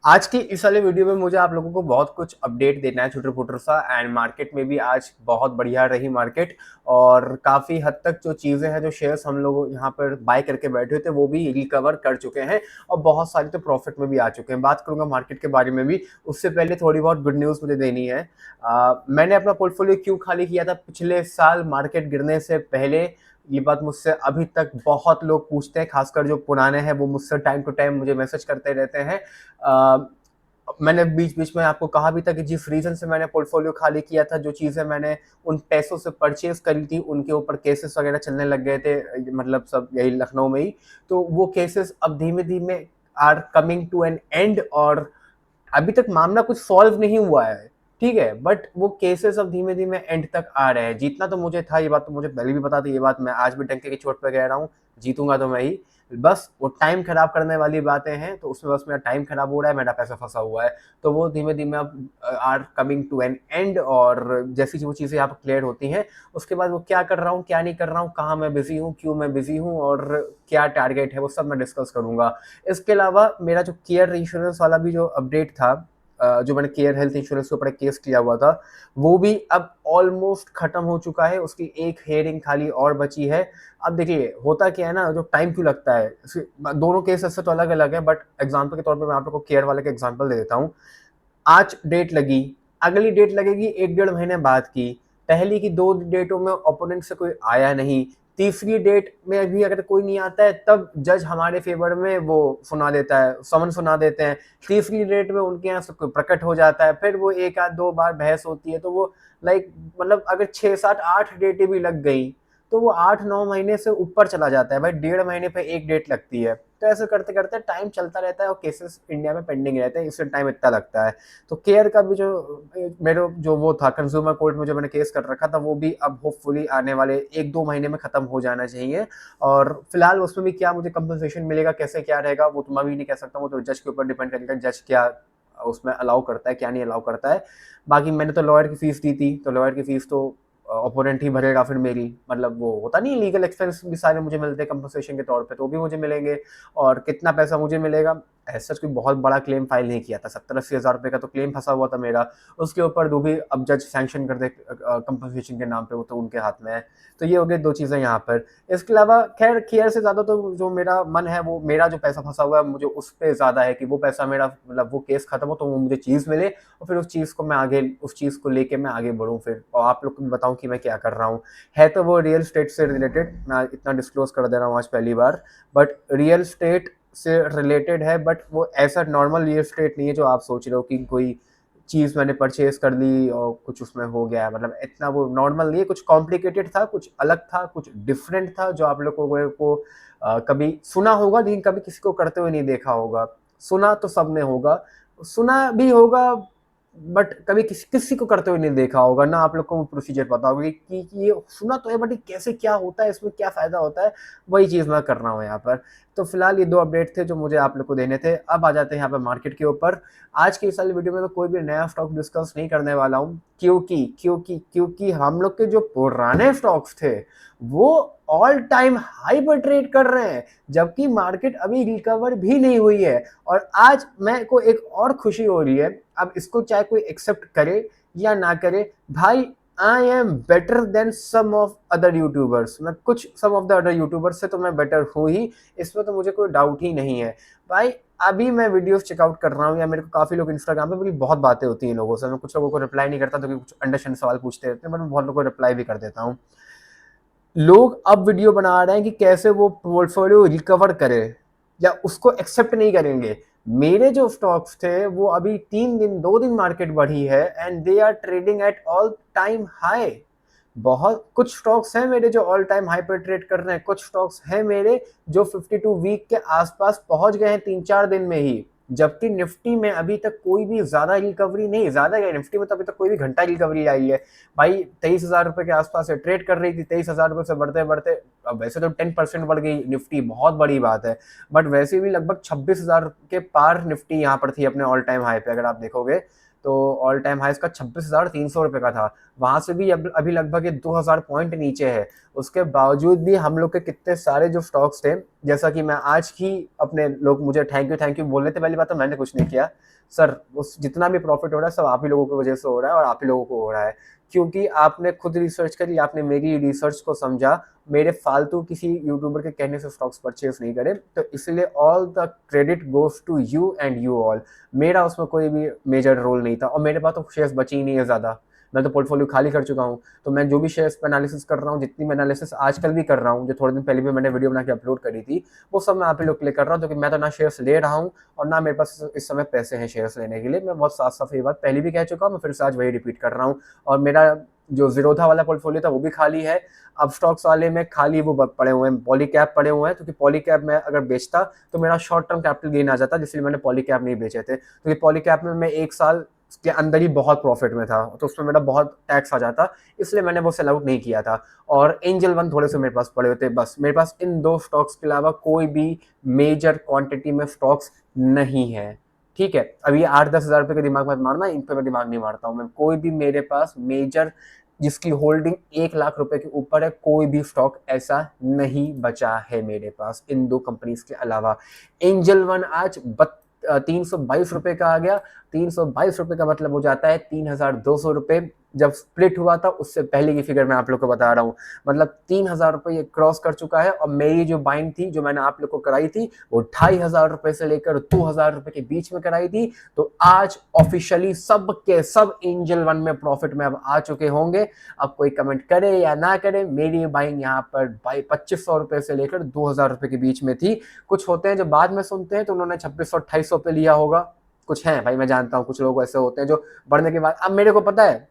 आज की इस वाले वीडियो में मुझे आप लोगों को बहुत कुछ अपडेट देना है छुटर-पुटर सा। एंड मार्केट में भी आज बहुत बढ़िया रही मार्केट। और काफ़ी हद तक जो चीज़ें हैं, जो शेयर्स हम लोग यहाँ पर बाय करके बैठे थे, वो भी रिकवर कर चुके हैं और बहुत सारे तो प्रॉफिट में भी आ चुके हैं। बात करूँगा मार्केट के बारे में भी, उससे पहले थोड़ी बहुत गुड न्यूज़ मुझे देनी है। मैंने अपना पोर्टफोलियो क्यों खाली किया था पिछले साल मार्केट गिरने से पहले, ये बात मुझसे अभी तक बहुत लोग पूछते हैं, खासकर जो पुराने हैं वो मुझसे टाइम टू टाइम मुझे मैसेज करते रहते हैं। मैंने बीच-बीच में आपको कहा भी था कि जिस रीज़न से मैंने पोर्टफोलियो खाली किया था, जो चीज़ें मैंने उन पैसों से परचेज़ करी थी, उनके ऊपर केसेस वगैरह चलने लग गए थे, मतलब सब यही लखनऊ में ही। तो वो केसेस अब धीमे-धीमे are coming to an end, और अभी तक मामला कुछ सॉल्व नहीं हुआ है, ठीक है? बट वो केसेस अब धीमे-धीमे एंड तक आ रहे हैं। जीतना तो मुझे था, ये बात तो मुझे पहले भी पता थी, ये बात मैं आज भी डंके की चोट पे कह रहा हूँ, जीतूँगा तो मैं ही। बस वो टाइम खराब करने वाली बातें हैं, तो उसमें बस मेरा टाइम खराब हो रहा है, मेरा पैसा फँसा हुआ है। तो वो धीमे-धीमे अब are coming to an end, और जैसी वो चीज़ें यहाँ पे क्लियर होती हैं, उसके बाद वो क्या कर रहा हूँ, क्या नहीं कर रहा हूँ, कहाँ मैं बिज़ी हूँ, क्यों मैं बिज़ी हूँ और क्या टारगेट है, वो सब मैं डिस्कस करूँगा। इसके अलावा मेरा जो केयर इंश्योरेंस वाला भी जो अपडेट था, जो मैंने केयर हेल्थ इंश्योरेंस के ऊपर एक केस किया हुआ था, वो भी अब ऑलमोस्ट खत्म हो चुका है। उसकी एक हेयरिंग खाली और बची है। अब देखिए होता क्या है ना, जो टाइम क्यों लगता है, दोनों केस ऐसे तो अलग अलग है, बट एग्जाम्पल के तौर पर मैं आप लोग को केयर वाले का एग्जाम्पल दे देता हूँ। आज डेट लगी, अगली डेट लगेगी 1 डेढ़ महीने बाद की। पहली की 2 डेटों में ओपोनेंट से कोई आया नहीं, तीसरी डेट में भी अगर कोई नहीं आता है, तब जज हमारे फेवर में वो सुना देता है, समन सुना देते हैं। तीसरी डेट में उनके यहाँ से कोई प्रकट हो जाता है, फिर वो 1 आध 2 बार बहस होती है, तो वो लाइक मतलब अगर 6 7 8 डेटें भी लग गई, तो वो 8-9 महीने से ऊपर चला जाता है भाई। 1.5 महीने पे 1 डेट लगती है। तो ऐसे करते-करते टाइम चलता रहता है और केसेस इंडिया में पेंडिंग रहते हैं, इससे टाइम इतना लगता है। तो केयर का भी जो मेरे जो वो था कंज्यूमर कोर्ट में जो मैंने केस कर रखा था, वो भी अब होपफुली आने वाले 1-2 महीने में खत्म हो जाना चाहिए। और फिलहाल उसमें भी क्या मुझे कंपनसेशन मिलेगा, कैसे क्या रहेगा, वो तो मैं भी नहीं कह सकता। वो तो जज के ऊपर डिपेंड करेगा, जज क्या उसमें अलाउ करता है, क्या नहीं अलाउ करता है। बाकी मैंने तो लॉयर की फीस दी थी, तो लॉयर की फीस तो ओपोनेंट ही भरेगा फिर मेरी। मतलब वो होता नहीं, लीगल एक्सपेंस भी सारे मुझे मिलते हैं कंपनसेशन के तौर पे, तो वो भी मुझे मिलेंगे। और कितना पैसा मुझे मिलेगा, ऐसा कोई बहुत बड़ा क्लेम फाइल नहीं किया था, 70-80 हज़ार रुपये का तो क्लेम फंसा हुआ था मेरा। उसके ऊपर जो भी अब जज सैंक्शन कर दे कंपनसेशन के नाम पे, वो तो उनके हाथ में है। तो ये हो गई 2 चीज़ें यहाँ पर। इसके अलावा खैर केयर से ज़्यादा तो जो मेरा मन है, वो मेरा जो पैसा फंसा हुआ है, मुझे उस पे ज़्यादा है कि वो पैसा मेरा, मतलब वो केस खत्म हो तो वो मुझे चीज़ मिले, और फिर उस चीज़ को मैं आगे, उस चीज़ को लेके मैं आगे बढ़ूँ फिर, और आप लोग को भी बताऊँ कि मैं क्या कर रहा हूँ। है तो वो रियल एस्टेट से रिलेटेड, मैं इतना डिस्क्लोज़ कर दे रहा हूँ आज पहली बार। बट रियल एस्टेट से रिलेटेड है, बट वो ऐसा नॉर्मल रियल एस्टेट नहीं है जो आप सोच रहे हो कि कोई चीज़ मैंने परचेज़ कर ली और कुछ उसमें हो गया है। मतलब इतना वो नॉर्मल नहीं है, कुछ कॉम्प्लिकेटेड था, कुछ अलग था, कुछ डिफरेंट था, जो आप लोगों को कभी सुना होगा लेकिन कभी किसी को करते हुए नहीं देखा होगा। सुना तो सबने होगा, सुना भी होगा, बट कभी किसी को करते हुए नहीं देखा होगा ना। आप लोग को वो प्रोसीजर पता होगा कि ये सुना तो है, बट ये कैसे क्या होता है, इसमें क्या फ़ायदा होता है, वही चीज़ मैं कर रहा हूँ यहाँ पर। तो फिलहाल ये 2 अपडेट थे जो मुझे आप लोग को देने थे। अब आ जाते हैं यहाँ पे मार्केट के ऊपर। आज की इस वाली वीडियो में मैं कोई भी नया स्टॉक डिस्कस नहीं करने वाला हूँ, क्योंकि हम लोग के जो पुराने स्टॉक्स थे, वो ऑल टाइम हाई पर ट्रेड कर रहे हैं, जबकि मार्केट अभी रिकवर भी नहीं हुई है। और आज मैं को एक और खुशी हो रही है, अब इसको चाहे कोई एक्सेप्ट करे या ना करे, भाई I am better than some of other YouTubers. मैं कुछ some of the other YouTubers से तो मैं बेटर हूँ ही, इसमें तो मुझे कोई डाउट ही नहीं है भाई। अभी मैं वीडियोस चेकआउट कर रहा हूँ, या मेरे को काफ़ी लोग इंस्टाग्राम पे, मेरी बहुत बातें होती हैं लोगों से, मैं कुछ लोगों को रिप्लाई नहीं करता, तो कुछ अंडरस्टैंड सवाल पूछते रहते हैं, बट मैं बहुत लोगों को रिप्लाई भी कर देता हूँ। लोग अब वीडियो बना रहे हैं कि कैसे वो पोर्टफोलियो रिकवर करे, या उसको एक्सेप्ट नहीं करेंगे। मेरे जो स्टॉक्स थे, वो अभी 3 दिन 2 दिन मार्केट बढ़ी है, and they are trading at all time high. बहुत कुछ स्टॉक्स हैं मेरे जो ऑल टाइम हाई पर ट्रेड कर रहे हैं, कुछ स्टॉक्स हैं मेरे जो 52 वीक के आसपास पहुंच गए हैं 3-4 दिन में ही। जबकि निफ्टी में अभी तक कोई भी ज्यादा रिकवरी नहीं, ज्यादा क्या, निफ्टी में तो अभी तक कोई भी घंटा रिकवरी आई है भाई। 23,000 रुपए के आसपास से ट्रेड कर रही थी, 23,000 रुपए से बढ़ते बढ़ते अब वैसे तो 10% बढ़ गई निफ्टी, बहुत बड़ी बात है। बट वैसे भी लगभग 26,000 के पार निफ्टी यहाँ पर थी अपने ऑल टाइम हाई पे, अगर आप देखोगे। तो ऑल टाइम हाई इसका 26,300 रुपये का था। वहाँ से भी अभी लगभग ये 2000 पॉइंट नीचे है। उसके बावजूद भी हम लोग के कितने सारे जो स्टॉक्स थे, जैसा कि मैं आज ही अपने लोग मुझे थैंक यू बोल रहे थे, पहली बात तो मैंने कुछ नहीं किया सर, उस जितना भी प्रॉफिट हो रहा है सब आप ही लोगों की वजह से हो रहा है और आप ही लोगों को हो रहा है, क्योंकि आपने खुद रिसर्च करी, आपने मेरी रिसर्च को समझा, मेरे फालतू किसी यूट्यूबर के कहने से स्टॉक्स परचेज नहीं करे, तो इसलिए all the credit goes to you and you all. मेरा उसमें कोई भी मेजर रोल नहीं था और मेरे पास तो शेयर्स बची ही नहीं है ज़्यादा, मैं तो पोर्टफोलियो खाली कर चुका हूँ। तो मैं जो भी शेयर्स पे एनालिसिस कर रहा हूँ, जितनी मैं एनालिसिस आजकल भी कर रहा हूँ, जो थोड़े दिन पहले भी मैंने वीडियो बना के अपलोड करी थी, वो सब मैं आप ही लोग के लिए कर रहा हूँ, क्योंकि मैं तो ना शेयर्स ले रहा हूँ और ना मेरे पास इस समय पैसे हैं शेयर्स लेने के लिए। मैं बहुत साफ साफ ये बात पहले भी कह चुका हूँ, मैं फिर से आज वही रिपीट कर रहा हूँ। और मेरा जो जीरोधा वाला पोर्टफोलियो था वो भी खाली है। अब स्टॉक्स वाले में खाली वो पड़े हुए हैं, पॉली कैप पड़े हुए हैं, क्योंकि पॉली कैप में अगर बेचता तो मेरा शॉर्ट टर्म कैपिटल गेन आ जाता, जिसलिए मैंने पॉली कैप नहीं बेचे थे, क्योंकि पॉली कैप में मैं एक साल के अंदर ही बहुत प्रॉफिट में था, तो उसमें मेरा बहुत टैक्स आ जाता, इसलिए मैंने वो सेल आउट नहीं किया था। और एंजल वन थोड़े से मेरे पास पड़े होते, बस मेरे पास इन दो स्टॉक्स के अलावा कोई भी मेजर क्वांटिटी में स्टॉक्स नहीं है। ठीक है, अब ये 8-10 हज़ार रुपए के दिमाग मत मारना, इन पे मैं दिमाग नहीं मारता हूँ मैं। कोई भी मेरे पास मेजर जिसकी होल्डिंग 1 लाख रुपए के ऊपर है, कोई भी स्टॉक ऐसा नहीं बचा है मेरे पास इन दो कंपनीज के अलावा। एंजल वन आज 322 रुपए का आ गया। 322 रुपए का मतलब हो जाता है 3200 रुपए। जब स्प्लिट हुआ था उससे पहले की फिगर मैं आप लोग को बता रहा हूँ, मतलब 3000 रुपए ये क्रॉस कर चुका है। और मेरी जो बाइंग थी जो मैंने आप लोग को कराई थी वो 2500 रुपए से लेकर 2000 रुपए के बीच में कराई थी। तो आज ऑफिशियली सब के सब एंजल वन में प्रॉफिट में अब आ चुके होंगे। अब कोई कमेंट करे या ना करे, मेरी बाइंग यहाँ पर 2500 रुपए से लेकर 2000 रुपए के बीच में थी। कुछ होते हैं जो बाद में सुनते हैं तो उन्होंने 2600-2800 पे लिया होगा, कुछ है भाई, मैं जानता हूँ कुछ लोग ऐसे होते हैं जो बढ़ने के बाद। अब मेरे को पता है,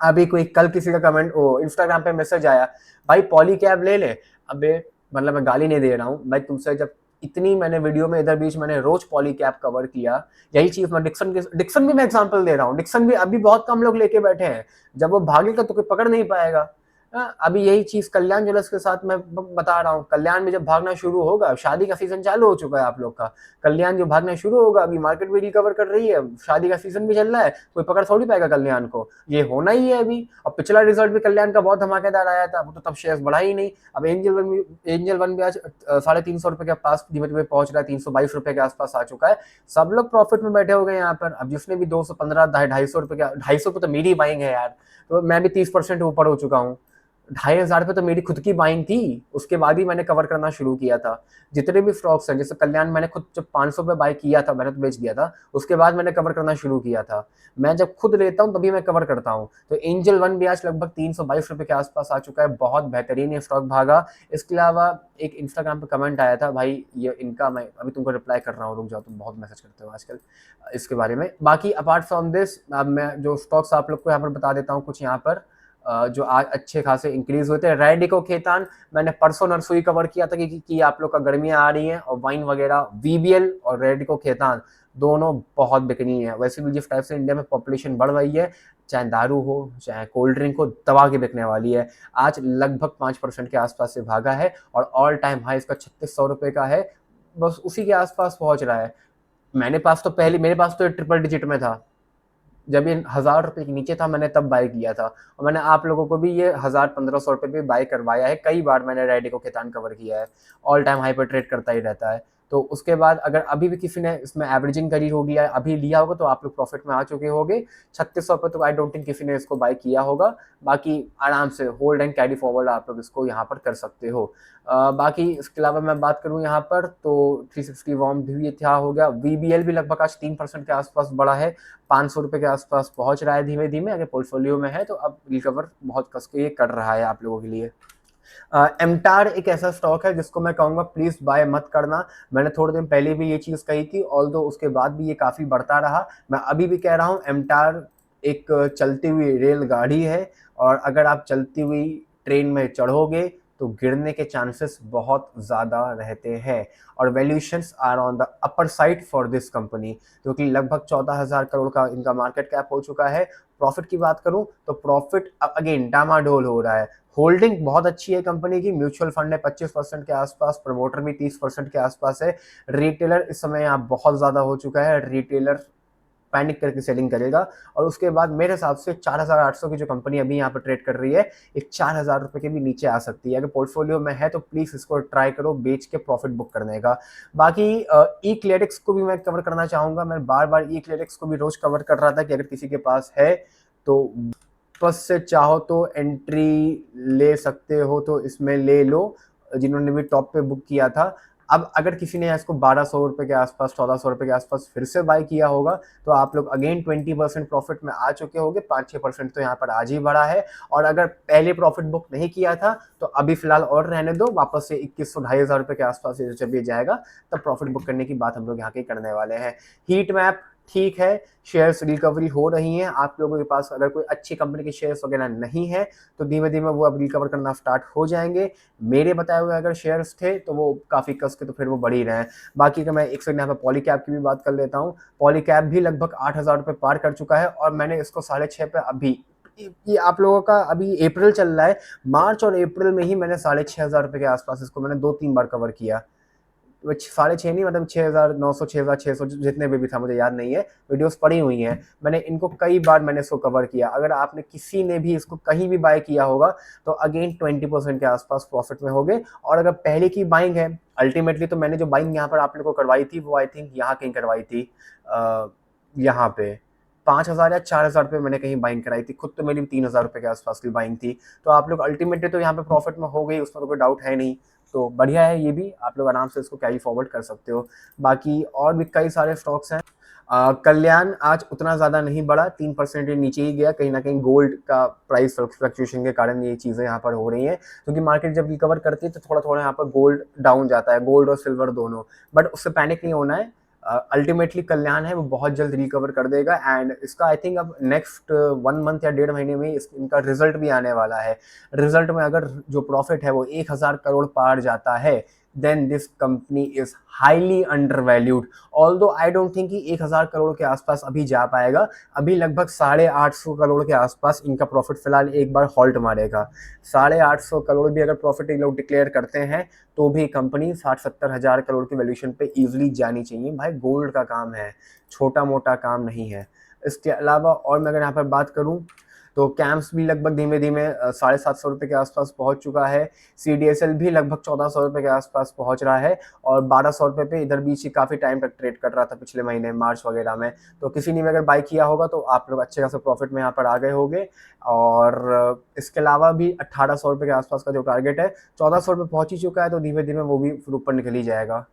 अभी कोई कल किसी का कमेंट इंस्टाग्राम पे मैसेज आया, भाई पॉली कैब ले ले। अबे मतलब मैं गाली नहीं दे रहा हूँ भाई तुमसे, जब इतनी मैंने वीडियो में इधर बीच मैंने रोज पॉली कैब कवर किया, यही चीज मैं डिक्सन भी मैं एग्जांपल दे रहा हूँ। डिक्सन भी अभी बहुत कम लोग लेके बैठे हैं, जब वो भागेगा तो कोई पकड़ नहीं पाएगा। अभी यही चीज कल्याण ज्वेलर्स के साथ मैं बता रहा हूँ। कल्याण में जब भागना शुरू होगा, शादी का सीजन चालू हो चुका है आप लोग का, कल्याण जो भागना शुरू होगा, अभी मार्केट भी रिकवर कर रही है, शादी का सीजन भी चल रहा है, कोई पकड़ थोड़ी पाएगा कल्याण को, ये होना ही है अभी। और पिछला रिजल्ट भी कल्याण का बहुत धमाकेदार आया था, वो तो तब शेयर्स बढ़ा ही नहीं। अब एंजल वन भी आज 350 रुपए के पास धीमे धीमे पहुंच रहा है, 322 रुपए के आसपास आ चुका है। सब लोग प्रॉफिट में बैठे हो गए यहाँ पर। अब जिसने भी 215 250 रुपए के, 250 रुपए तो मेरी बाइंग है यार, तो मैं भी 30% ऊपर हो चुका हूँ। 2500 पे तो मेरी खुद की बाइंग थी, उसके बाद ही मैंने कवर करना शुरू किया था। जितने भी स्टॉक्स हैं, जैसे कल्याण मैंने खुद जब 500 पे बाय किया था, मैंने तो बेच दिया था, उसके बाद मैंने कवर करना शुरू किया था। मैं जब खुद लेता हूँ तभी मैं कवर करता हूँ। तो एंजल वन भी आज लगभग 322 रुपए के आसपास आ चुका है, बहुत बेहतरीन ये स्टॉक भागा। इसके अलावा एक इंस्टाग्राम पे कमेंट आया था, भाई ये इनका, मैं अभी तुमको रिप्लाई कर रहा हूँ, रुक जाओ, तुम बहुत मैसेज करते हो आजकल इसके बारे में। बाकी अपार्ट फ्रॉम दिस, अब मैं जो स्टॉक्स आप लोग को यहाँ पर बता देता हूँ कुछ यहाँ पर जो आज अच्छे खासे इंक्रीज हुए थे। रैडिको खेतान मैंने परसों नर्सरी कवर किया था कि आप लोग का गर्मियां आ रही हैं और वाइन वगैरह, वीबीएल और रैडिको खेतान दोनों बहुत बिकनी है। वैसे भी जिस टाइप से इंडिया में पॉपुलेशन बढ़ रही है, चाहे दारू हो चाहे कोल्ड ड्रिंक हो, दबा के बिकने वाली है। आज लगभग 5% के आसपास से भागा है और ऑल टाइम हाई इसका 3600 रुपए का है, बस उसी के आसपास पहुंच रहा है। मेरे पास तो ट्रिपल डिजिट में था, जब ये 1000 रुपए के नीचे था मैंने तब बाय किया था। और मैंने आप लोगों को भी ये 1000-1500 रुपए पे बाय करवाया है, कई बार मैंने रैडिको खेतान कवर किया है, ऑल टाइम हाई पर ट्रेड करता ही रहता है। तो उसके बाद अगर अभी भी किसी ने इसमें एवरेजिंग करी होगी या अभी लिया होगा तो आप लोग प्रॉफिट में आ चुके होंगे। 3600 पे तो आई डोंट थिंक किसी ने इसको बाय किया होगा। बाकी आराम से होल्ड एंड कैरी फॉरवर्ड आप लोग इसको यहाँ पर कर सकते हो। बाकी इसके अलावा मैं बात करूँ यहाँ पर तो 360 वॉर्म भी था हो गया। वीबीएल भी लगभग आज 3% के आसपास बढ़ा है, 500 रुपए के आसपास पहुंच रहा है धीमे धीमे। अगर पोर्टफोलियो में है तो अब रिकवर बहुत कस के ये कर रहा है आप लोगों के लिए। एमटार एक ऐसा स्टॉक है जिसको मैं कहूँगा प्लीज बाय मत करना। मैंने थोड़े दिन पहले भी ये चीज़ कही थी, ऑल्दो उसके बाद भी ये काफ़ी बढ़ता रहा। मैं अभी भी कह रहा हूँ एमटार एक चलती हुई रेलगाड़ी है, और अगर आप चलती हुई ट्रेन में चढ़ोगे तो गिरने के चांसेस बहुत ज़्यादा रहते हैं। और valuations are on the upper side for this company, क्योंकि लगभग 14,000 करोड़ का इनका मार्केट कैप हो चुका है। प्रॉफिट की बात करूं तो प्रॉफिट अगेन डामाडोल हो रहा है। होल्डिंग बहुत अच्छी है कंपनी की, म्यूचुअल फंड है 25% के आसपास, प्रमोटर भी 30% के आसपास है। रिटेलर इस समय यहाँ बहुत ज़्यादा हो चुका है, रिटेलर पैनिक करके सेलिंग करेगा और उसके बाद मेरे हिसाब से 4800 की जो कंपनी अभी यहाँ पर ट्रेड कर रही है, एक 4000 रुपये के भी नीचे आ सकती है। अगर पोर्टफोलियो में है तो प्लीज़ इसको ट्राई करो बेच के प्रॉफिट बुक करने का। बाकी ई क्लेरिक्स को भी मैं कवर करना चाहूँगा। मैं बार बार ई क्लेरिक्स को भी रोज कवर कर रहा था कि अगर किसी के पास है तो बस से चाहो तो एंट्री ले सकते हो, तो इसमें ले लो जिन्होंने भी टॉप पे बुक किया था। अब अगर किसी ने इसको 1200 रुपये के आसपास, 1400 रुपये के आसपास फिर से बाय किया होगा तो आप लोग अगेन 20% प्रॉफिट में आ चुके होंगे। 5-6% तो यहाँ पर आज ही बढ़ा है। और अगर पहले प्रॉफिट बुक नहीं किया था तो अभी फिलहाल और रहने दो, वापस से 2100-2500 रुपये के आसपास जब ये जाएगा तब प्रॉफिट बुक करने की बात हम लोग यहाँ की करने वाले हैं। हीट मैप ठीक है, शेयर्स रिकवरी हो रही हैं। आप लोगों के पास अगर कोई अच्छी कंपनी के शेयर्स वगैरह नहीं है तो धीमे धीमे वो अब रिकवर करना स्टार्ट हो जाएंगे। मेरे बताए हुए अगर शेयर्स थे तो वो काफ़ी कस के तो फिर वो बढ़ ही रहे हैं। बाकी का मैं एक सेकंड यहाँ पर पॉलीकैब की भी बात कर लेता हूँ। पॉलीकैब भी लगभग 8000 रुपये पार कर चुका है और मैंने इसको 6.5 पे अभी, ये आप लोगों का अभी अप्रैल चल रहा है, मार्च और अप्रैल में ही मैंने 6500 रुपये के आसपास इसको मैंने 2-3 बार कवर किया। 6.5 नहीं, मतलब 6900, 6600 जितने भी था मुझे याद नहीं है, वीडियोस पड़ी हुई हैं। मैंने इनको कई बार मैंने इसको कवर किया। अगर आपने किसी ने भी इसको कहीं भी बाय किया होगा तो अगेन 20% के आसपास प्रॉफिट में होगे। और अगर पहले की बाइंग है, अल्टीमेटली तो मैंने जो बाइंग यहाँ पर आप लोगों को करवाई थी वो आई थिंक यहाँ कहीं करवाई थी, यहाँ पे 5000 या 4000 रुपये मैंने कहीं बाइंग कराई थी। खुद तो मेरी 3000 रुपये के आसपास की बाइंग थी। तो आप लोग अल्टीमेटली तो यहाँ पे प्रॉफिट में हो गई, उसमें तो कोई डाउट है नहीं। तो बढ़िया है, ये भी आप लोग आराम से इसको कैरी फॉरवर्ड कर सकते हो। बाकी और भी कई सारे स्टॉक्स हैं। कल्याण आज उतना ज़्यादा नहीं बढ़ा, 3% नीचे ही गया। कहीं ना कहीं गोल्ड का प्राइस फ्लक्चुएशन के कारण ये चीज़ें यहाँ पर हो रही हैं, क्योंकि मार्केट जब रिकवर करती है तो थोड़ा थोड़ा यहाँ पर गोल्ड डाउन जाता है, गोल्ड और सिल्वर दोनों। बट उससे पैनिक नहीं होना है। अल्टीमेटली कल्याण है वो बहुत जल्द रिकवर कर देगा। एंड इसका आई थिंक अब नेक्स्ट 1 मंथ या 1.5 महीने में इनका रिजल्ट भी आने वाला है। रिजल्ट में अगर जो प्रॉफिट है वो 1000 करोड़ पार जाता है then this company is highly undervalued. Although I don't think कि 1000 करोड़ के आसपास अभी जा पाएगा। अभी लगभग 850 करोड़ के आसपास इनका प्रॉफिट फिलहाल एक बार हॉल्ट मारेगा। 850 करोड़ भी अगर प्रॉफिट ये लोग डिक्लेयर करते हैं तो भी कंपनी 60-70 हज़ार करोड़ की वैल्यूएशन पे इजीली जानी चाहिए। भाई गोल्ड का काम है, छोटा मोटा काम नहीं है। इसके अलावा और मैं अगर यहाँ पर बात करूँ तो कैम्प्स भी लगभग धीमे धीमे 750 रुपये के आसपास पहुंच चुका है। CDSL भी लगभग 1400 रुपये के आसपास पहुंच रहा है और 1200 रुपये पे इधर बीच ही काफ़ी टाइम तक ट्रेड कर रहा था पिछले महीने मार्च वगैरह में। तो किसी ने भी अगर बाई किया होगा तो आप लोग अच्छे खासे प्रॉफिट में यहाँ पर आ गए होंगे। और इसके अलावा भी 1800 रुपये के आसपास का जो टारगेट है 1400 रुपये पहुँच ही चुका है, तो धीमे धीमे वो भी फिर ऊपर निकल ही जाएगा।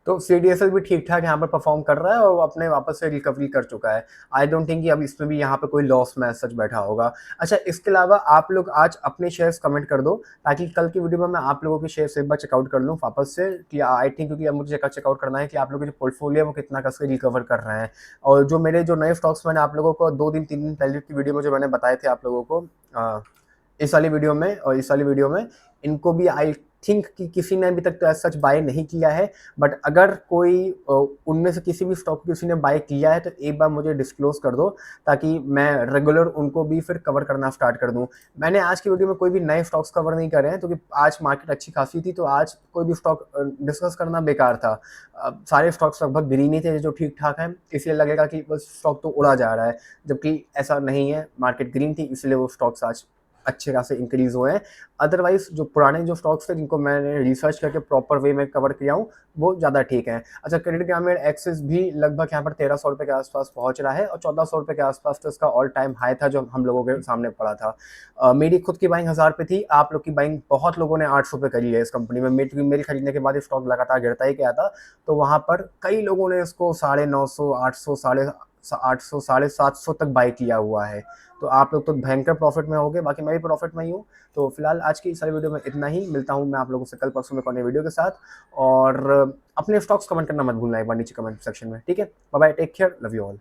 तो CDSL भी ठीक ठाक यहाँ पर परफॉर्म कर रहा है और अपने वापस से रिकवरी कर चुका है। आई डोंट थिंक कि अब इसमें भी यहाँ पे कोई लॉस में सच बैठा होगा। अच्छा, इसके अलावा आप लोग आज अपने शेयर्स कमेंट कर दो ताकि कल की वीडियो में मैं आप लोगों के शेयर्स एक बार चेकआउट कर लूँ वापस से कि आई थिंक, क्योंकि अब मुझे चेकआउट करना है कि आप लोगों के जो पोर्टफोलियो है वो कितना कसके रिकवर कर रहे हैं। और जो मेरे जो नए स्टॉक्स मैंने आप लोगों को 2 दिन 3 दिन पहले की वीडियो में जो मैंने बताए थे आप लोगों को इस वाली वीडियो में और इस वाली वीडियो में, इनको भी आई थिंक कि किसी ने अभी तक तो सच बाय नहीं किया है। बट अगर कोई उनमें से किसी भी स्टॉक किसी ने बाय किया है तो एक बार मुझे डिस्क्लोज कर दो ताकि मैं रेगुलर उनको भी फिर कवर करना स्टार्ट कर दूं। मैंने आज की वीडियो में कोई भी नए स्टॉक्स कवर नहीं करे हैं क्योंकि आज मार्केट अच्छी खासी थी, तो आज कोई भी स्टॉक डिस्कस करना बेकार था। सारे स्टॉक्स लगभग ग्रीन ही थे जो ठीक ठाक हैं, इसलिए लगेगा कि बस स्टॉक तो उड़ा जा रहा है, जबकि ऐसा नहीं है। मार्केट ग्रीन थी इसलिए वो स्टॉक्स आज अच्छे खासे इंक्रीज हुए हैं। अदरवाइज जो पुराने जो स्टॉक्स थे जिनको मैंने रिसर्च करके प्रॉपर वे में कवर किया हूँ वो ज़्यादा ठीक है। अच्छा, क्रेडिट ग्रामीण एक्सिस भी लगभग यहाँ पर 1300 रुपये के आसपास पहुँच रहा है और 1400 रुपये के आसपास तो इसका ऑल टाइम हाई था जो हम लोगों के सामने पड़ा था। मेरी खुद की बाइंग 1000 पे थी, आप लोग की बाइंग बहुत लोगों ने 800 पे करी है इस कंपनी में। मेरी खरीदने के बाद स्टॉक लगातार गिरता ही गया था, तो वहाँ पर कई लोगों ने इसको 950, 800, 850, 750 तक बाई किया हुआ है। तो आप लोग तो भयंकर प्रॉफिट में होंगे, बाकी मैं भी प्रॉफिट में ही हूँ। तो फिलहाल आज की सारी वीडियो में इतना ही। मिलता हूँ मैं आप लोगों से कल परसों में कौन वीडियो के साथ। और अपने स्टॉक्स कमेंट करना मत भूलना एक बार नीचे कमेंट सेक्शन में, ठीक है। Bye bye, take care, love you all.